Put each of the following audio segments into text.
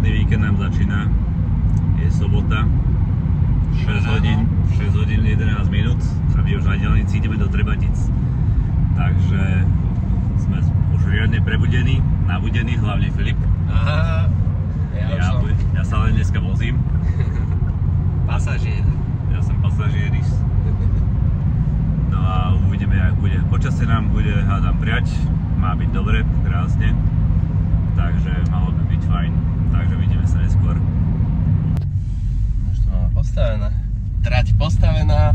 sobotný víkend nám začína. Je sobota, 6 hodín 11 minút a my už na diaľnici ideme do Trebatic. Takže sme už riadne prebudení, nabudení, hlavne Filip. Aha, ja sa len dneska vozím. Pasažier. Ja som pasažieris. No a uvidíme, jak bude. Počasie nám bude, hádam, priať. Má byť dobre, krásne. Takže malo by byť fajn. Takže vidíme sa neskôr. Už to máme postavené. Trať postavená.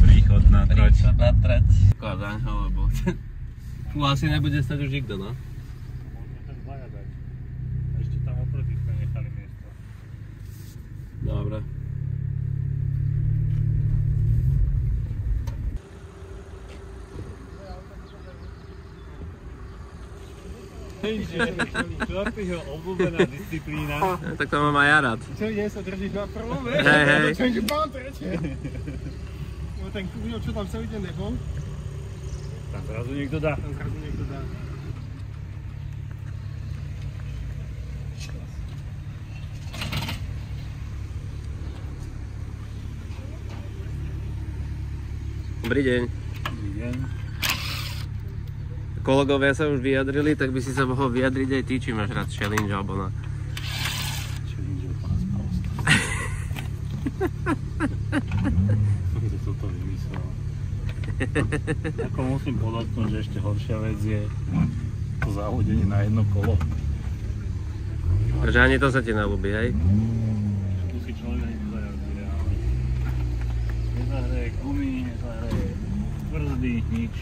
Príchodná trať. Príchodná trať. Kladaň ho, lebo tu asi nebude stať už nikto, no? Môžeme tak zahľadať. A ešte tam oproti sme nechali miesto. Dobre. Šortyho obľúbená disciplína. Tak to mám aj ja rád. Čo ide sa držiť na prvom, vieš? Hej. Čo ide pán tretie? No ten kúňo, čo tam celý deň nebol? Tam zrazu niekto dá. Dobrý deň. Dobrý deň. Kolegovia sa už vyjadrili, tak by si sa mohol vyjadriť aj ty, či máš rád challenge alebo na. Challenge je úplná sprostá. Kto toto vymyslel? Ako musím podotknúť, že ešte horšia vec je to závodenie na jedno kolo. Takže ani to sa ti neľúbi, hej? Tu si človek ani nezajazdí reálne. Nezahreje gumy, nezahreje brzdy, nič.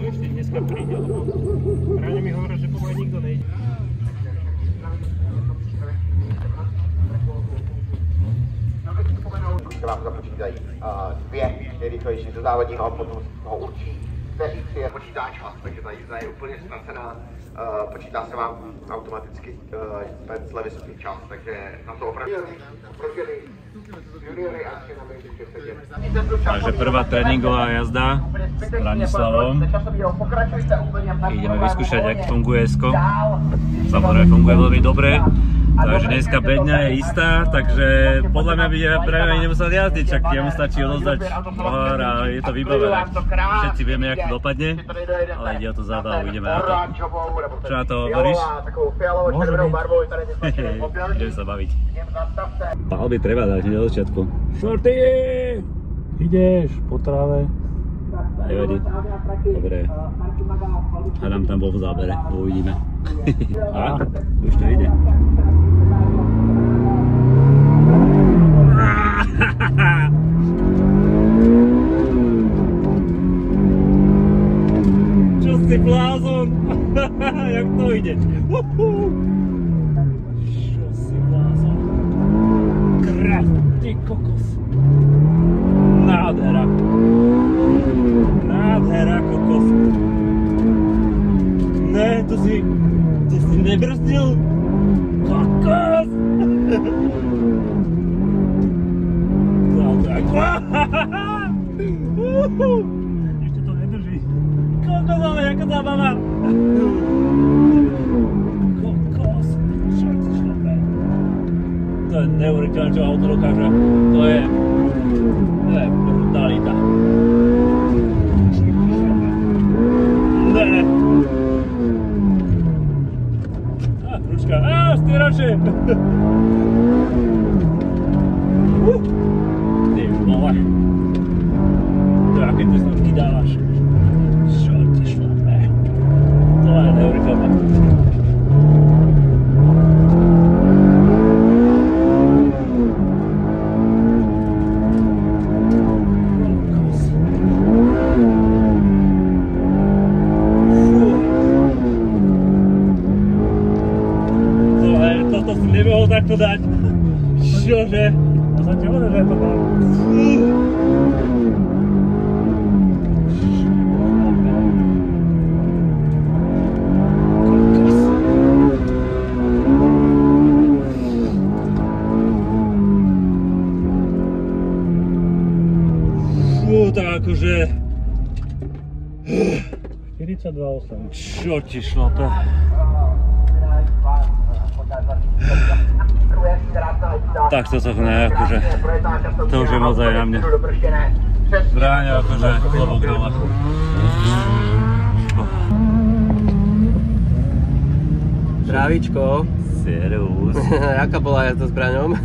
Ešte dneska príde, lebo ráne mi hovorí, že pomaly nikto nejde. Vám započítají dvě rychlejší do závodního a potom ho určí, kteří si je počítá čas, takže ta jízda je úplně ztracená. Počítá se vám automaticky zle vysoký čas, takže na to opravdu juniory a Takže prvá tréningová jazda s Branislavom. Ideme vyskúšať, jak funguje ESCO. Samozrejme funguje veľmi dobre. Takže dneska bedňa je istá, takže podľa mňa by práve ani nemusel jazdiť, čak jemu stačí odozdať pohár a je to vybavené. Všetci vieme, jak to dopadne, ale ide o to zábavu, ideme na to. Čo na to hovoríš? Môže byť. Ideme sa baviť. Pál by treba dať hneď od začiatku. Shorty! Ideš po tráve. Nevadí. Dobre. Hádam tam bol v zábere, uvidíme. A? Už to ide. Čo si blázon? Jak to ide? Čo si blázon? Krát, ty kokos. Nádhera. Nádhera, kokos. Ne, to si nebrzdil. Kokos. Ešte to nedrží. Kokos, ale jaká zábava. Kokos. Čo ti šlape? To je neuveriteľné, čo auto dokáže. To je brutalita. Ne. Kručka. Styrače. Ty vole. To aké ty snovky dávaš. Čo ti šlape? To je neuveriteľné. Toto si nemohol takto dať. Čože? A som ti hovoril, že je to mám. tak akože... 42,8. Čo ti šlape? Tak toto ne, akože... To už je moc aj na mne. Bráňa akože klobúk dole. Zdravíčko. Servus. Jaká bola jazda s Braňom?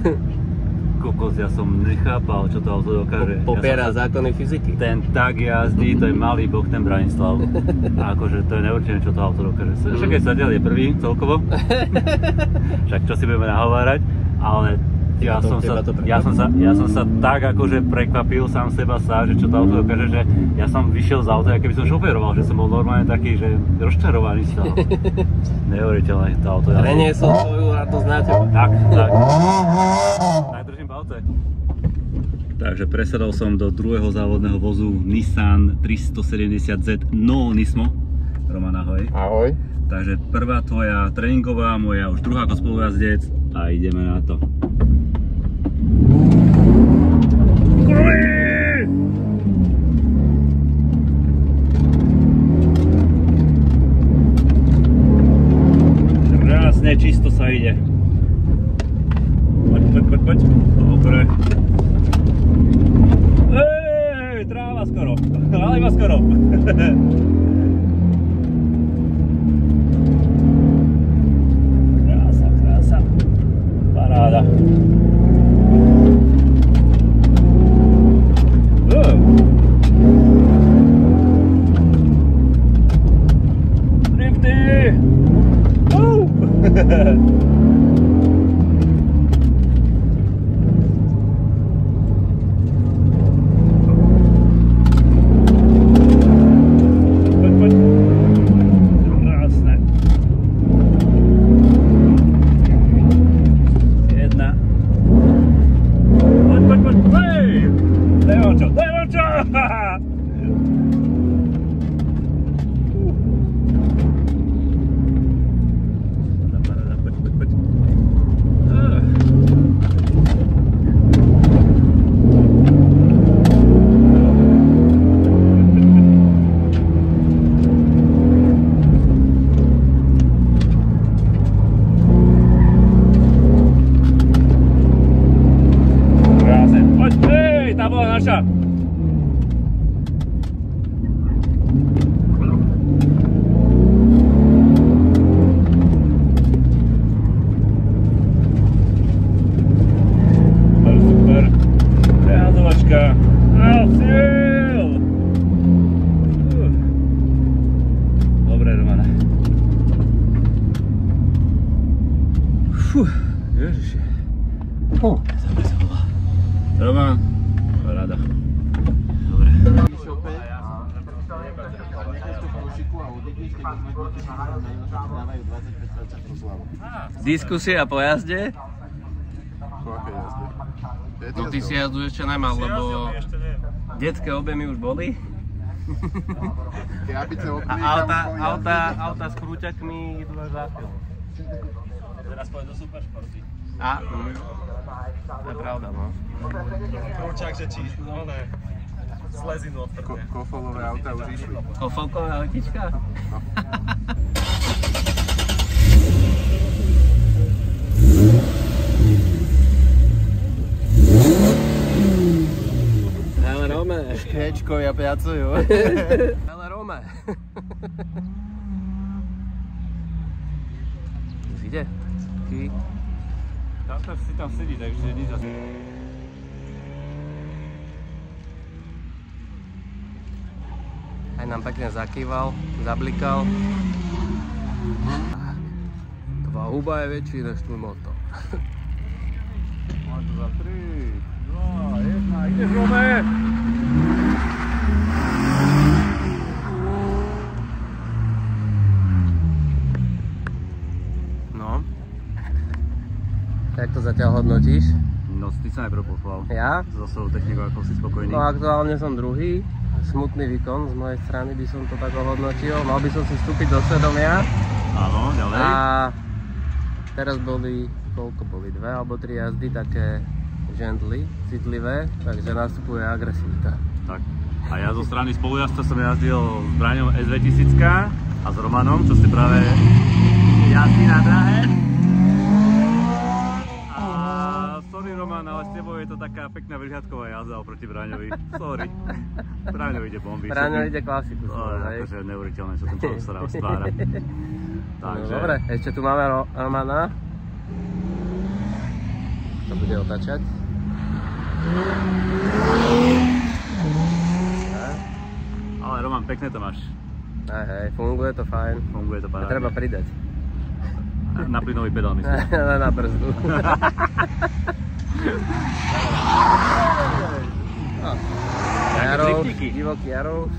Kokos, ja som nechápal, čo to auto dokáže. Popiera zákony fyziky. Ten tak jazdí, to je malý boh, ten Branislav. A akože to je neurčené, čo to auto dokáže. Však keď sa je prvý celkovo. Však čo si budeme nahovárať, ale ja som sa tak akože prekvapil sám seba že čo to auto dokáže, že ja som vyšiel z auta, keby som šoferoval, že som bol normálne taký, že rozčarovaný z toho. Neuveriteľné to auto. Preniesol svoju radosť na teba. Tak. Tak držím palce. Takže presadol som do druhého závodného vozu Nissan 370Z No Nismo. Roman, ahoj. Ahoj. Takže prvá tvoja tréningová, moja už druhá ako spolujazdec a ideme na to. Krásne, čisto sa ide. Poď. Dobre. Ej, tráva skoro. Ale iba skoro. Krása. Paráda. Drifty! Poď. Krásne. Jedna. Poď. Hej! Leončo! Poď. Krásne. Poď, hej, tá bola naša. Super. Jazdovačka. Cieľ. Dobre, Romana. Ježiši. Dobre sa volá. Roman, rada. Dobre. Diskusia po jazde? Po akej jazde? No ty si jazdu ešte nemal, lebo detské objemy už boli. A auta s krúťakmi idú až záchod. Teraz poď do Superšporty. To je pravda, no. Krúčak, že či, no ne, slezinu odtrhne. Kofolové auta už išli. Kofolková autička? Ale Rome. Škrečkovia pracujú. Ale Rome. Už ide? Táto si tam sedí, takže nič asi. Aj nám pekne zakýval, zablikal. Tvá huba je väčší než tvoj motor. Máš to za 3, 2, 1, ideš Rome! No. Jak to zatiaľ hodnotíš? No, ty sa najprv pochval. Ja? So svojou technikou, ako si spokojný. No aktuálne som druhý. Smutný výkon z mojej strany by som to tak ohodnotil. Mal by som si vstúpiť do svedomia. Áno, ďalej. A teraz boli, koľko boli? 2 alebo 3 jazdy také gently, citlivé, takže nastupuje agresivita. Tak. A ja zo strany spolujazca som jazdil s Braňom S2000 a s Romanom, čo ste práve jazdí na dráhe. A sorry Roman, ale s tebou je to taká pekná vyhľadková jazda oproti Braňovi. Sorry. Braňo ide bomby. Braňo ide klasiku. To je akože neuveriteľné, čo ten človek sa stvára. Takže... No, dobre, ešte tu máme Romana. To bude otáčať. Ale Roman, pekne to máš. Hej, funguje to fajn. Funguje to parádne. Treba pridať. Na plynový pedál myslím. Na brzdu. Jarov, divoký Jarov.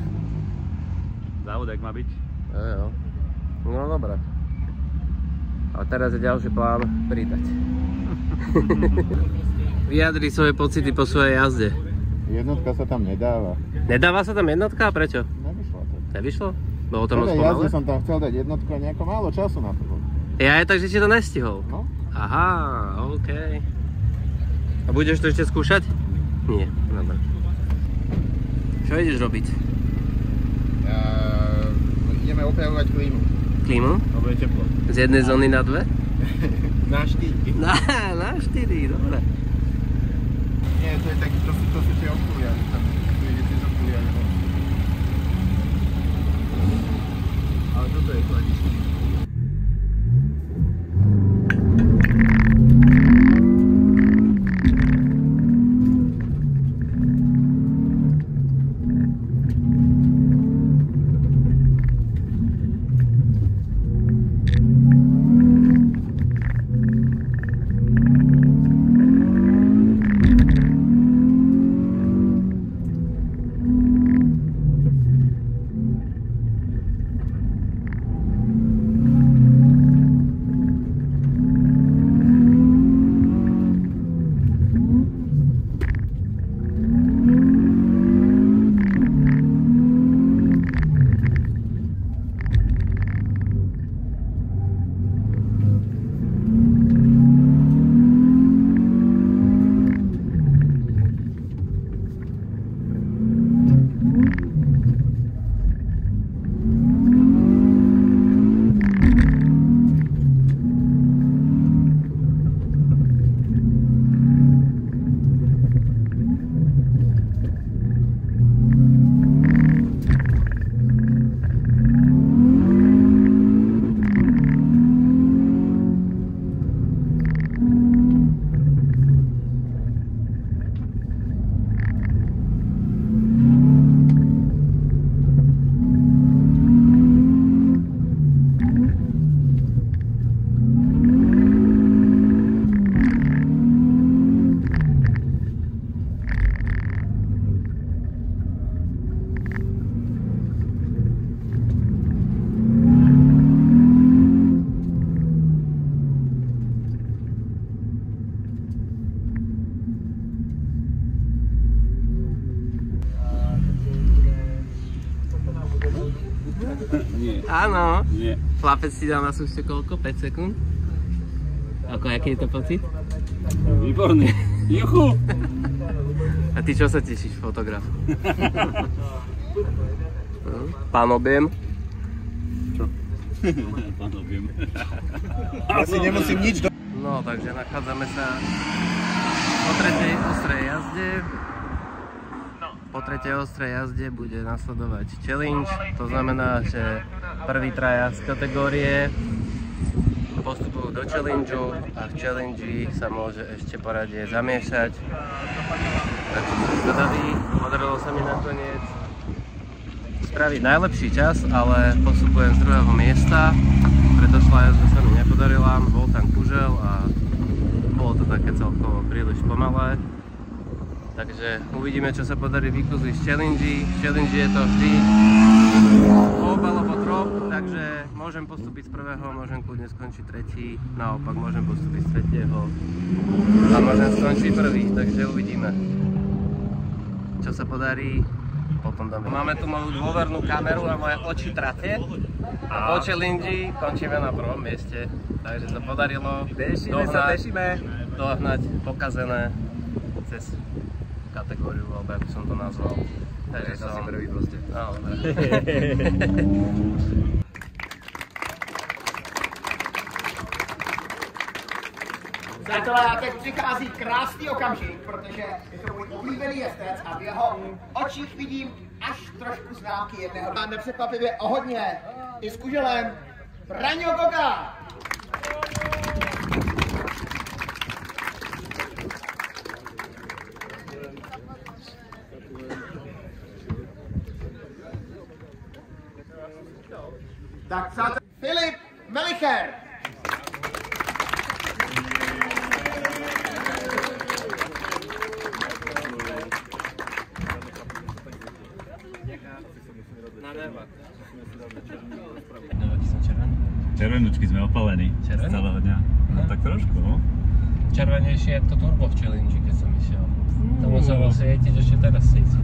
Závod, jak má byť? Jo. No dobré. A teraz je ďalší plán pridať. Vyjadri svoje pocity po svojej jazde. Jednotka sa tam nedáva. Nedáva sa tam jednotka? Prečo? Nevyšlo to. Nevyšlo? Bolo to moc Prvej jazde pomalé? som tam chcel dať jednotku a nejako málo času na to bolo. Ja aj tak, že si to nestihol? No. Aha, OK. A budeš to ešte skúšať? Nie, dobre. Čo ideš robiť? Ideme opravovať klímu. Klímu? Lebo je teplo. Z jednej zóny na dve? Na 4. Na 4, dobre. Nie, to je taký, to sú tie okuliare. Tu ide tie okuliare. Ale toto je chladičný. Áno. Nie. Chlapec si dal na súšte koľko? 5 sekúnd? Ako, aký je to pocit? Výborný. Juchu! A ty čo sa tešíš, fotograf? Pán objem? Čo? Pán objem. Asi nemusím nič do... No, takže nachádzame sa po tretej ostrej jazde. Po tretej ostrej jazde bude nasledovať challenge. To znamená, že prví traja z kategórie postupujú do challengeu a v challenge sa môže ešte poradie zamiešať. Takže som zvedavý. Podarilo sa mi nakoniec spraviť najlepší čas, ale postupujem z druhého miesta. Predošlá jazda sa mi nepodarila, bol tam kužel a bolo to také celkovo príliš pomalé. Takže uvidíme, čo sa podarí vykúzliť v challenge. V challenge je to vždy oba alebo drop, takže môžem postúpiť z prvého, môžem kľudne skončiť tretí, naopak môžem postúpiť z tretieho a môžem skončiť prvý, takže uvidíme, čo sa podarí. Potom dáme. Máme tu moju dôvernú kameru a moje oči trate a po challenge končíme na prvom mieste, takže sa podarilo dohnať pokazené cez kategóriu, alebo ako som to nazval. Takže som... Asi prvý proste. Áno, Přátelé, a teď přichází krásný okamžik, protože je to můj oblíbený jezdec a v jeho očích vidím až trošku známky jedného. A nepřekvapivě o hodně i s kuželem Braňo Goga. Tak přátelé, Filip Melicher. Červenúčky sme opalení z celého dňa. No tak trošku, no. Červenejšie je to turbo v challenge, keď som išiel. To muselo svietiť, ešte teraz svietiť.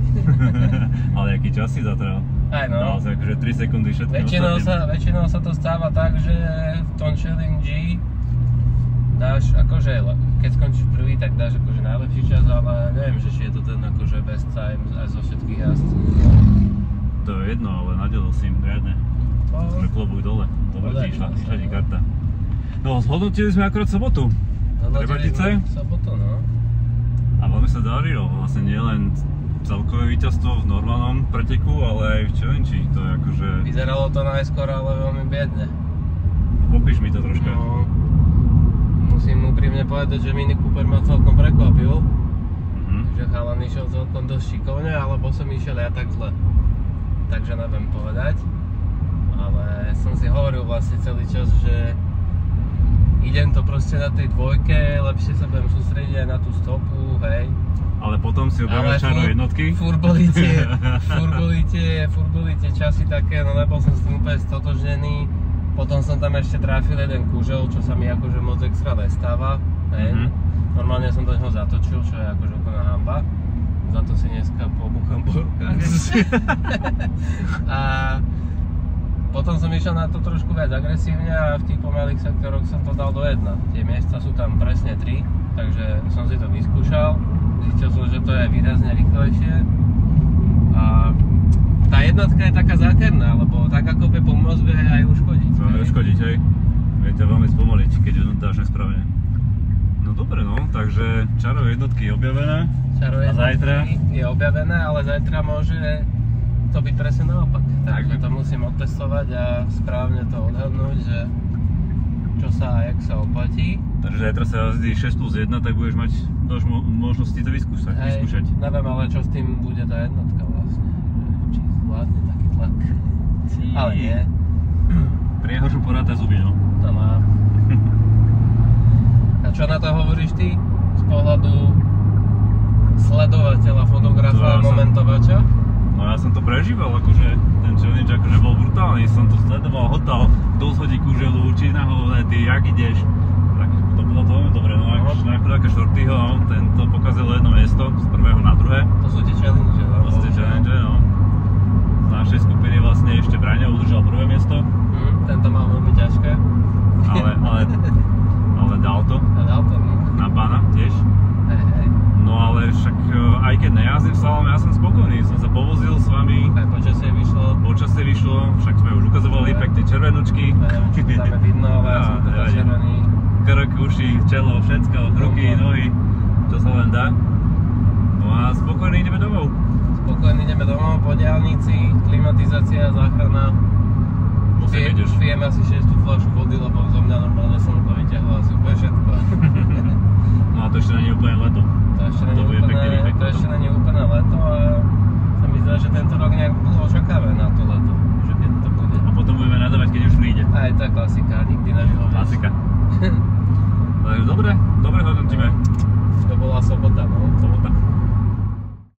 Ale aký čas si zatral? Aj no. Naozaj akože 3 sekundy všetkým ostatným. Väčšinou sa to stáva tak, že v tom challenge dáš akože, keď skončíš prvý, tak dáš akože najlepší čas, ale neviem, že či je to ten akože best time aj zo všetkých jazdcov. To je jedno, ale nadelil si im riadne. Že klobúk dole. Dobre ti išla ti karta. No, zhodnotili sme akorát sobotu. Trebatice. Sobotu, no. A veľmi sa darilo. Vlastne nie len celkové víťazstvo v normálnom preteku, ale aj v challenge. To je akože... Vyzeralo to najskôr, ale veľmi biedne. Popíš mi to troška. No, musím úprimne povedať, že Mini Cooper ma celkom prekvapil. Že chalan išiel celkom dosť šikovne, alebo som išiel ja tak zle. Takže neviem povedať. Ale som si hovoril vlastne celý čas, že idem to proste na tej dvojke, lepšie sa budem sústrediť aj na tú stopu, hej. Ale potom si objavil čaro jednotky. Furt boli tie časy také, no nebol som s tým úplne stotožnený. Potom som tam ešte trafil jeden kužel, čo sa mi akože moc extra nestáva, hej. Normálne som do neho zatočil, čo je akože úplná hanba. Za to si dneska pobuchám po rukách. A potom som išiel na to trošku viac agresívne a v tých pomalých sektoroch som to dal do 1. Tie miesta sú tam presne 3, takže som si to vyskúšal. Zistil som, že to je výrazne rýchlejšie. A tá jednotka je taká zákerná, lebo tak ako vie pomôcť, vie aj uškodiť. Vie uškodiť, hej. Viete veľmi spomaliť, keď ju dáš nesprávne. No dobre, no, takže čaro jednotky je objavené. Čaro jednotky je objavené, ale zajtra môže to byť presne naopak. Takže to musím otestovať a správne to odhadnúť, že čo sa a jak sa oplatí. Takže zajtra sa jazdí 6+1, tak budeš mať možnosti to vyskúšať. Neviem ale čo s tým bude tá jednotka vlastne. Či zvládne taký tlak. Ale nie. Priehožu poráta zuby, no. To má. A čo na to hovoríš ty? Z pohľadu sledovateľa, fotografa, momentovača? No ja som to prežíval, akože ten challenge akože bol brutálny, som to sledoval, hotal, kto shodí kuželu, či na ty, jak ideš. Tak to bolo to veľmi dobre, no až najprv také Shortyho, tento pokazil jedno miesto z prvého na druhé. To sú tie challenge, no? To sú tie challenge, no. Z našej skupiny vlastne ešte Braňo udržal prvé miesto. Tento mal veľmi ťažké. Ale dal to. A dal to, no. Na pána tiež. Hej. No ale však aj keď nejazdím v slalom, ja som spokojný, som sa povozil s vami. Aj počasie vyšlo. Však sme už ukazovali pekne červenúčky. Neviem, či to dáme vidno, ale ja som teda červený. Krk, uši, čelo, všetko, ruky, nohy, čo sa len dá. No a spokojný ideme domov. Po diaľnici, klimatizácia, záchrana. Pijem asi 6 fľašu vody, lebo zo mňa normálne som to vyťahol asi úplne všetko. No a to ešte není úplne leto. To ešte není úplne leto a sa mi zdá, že tento rok nejak dlho čakáme na to leto, že keď to bude. A potom budeme nadávať, keď už príde. Aj to je klasika, nikdy nevyhovieš. Klasika. Takže dobre hodnotíme. To bola sobota, no. Sobota.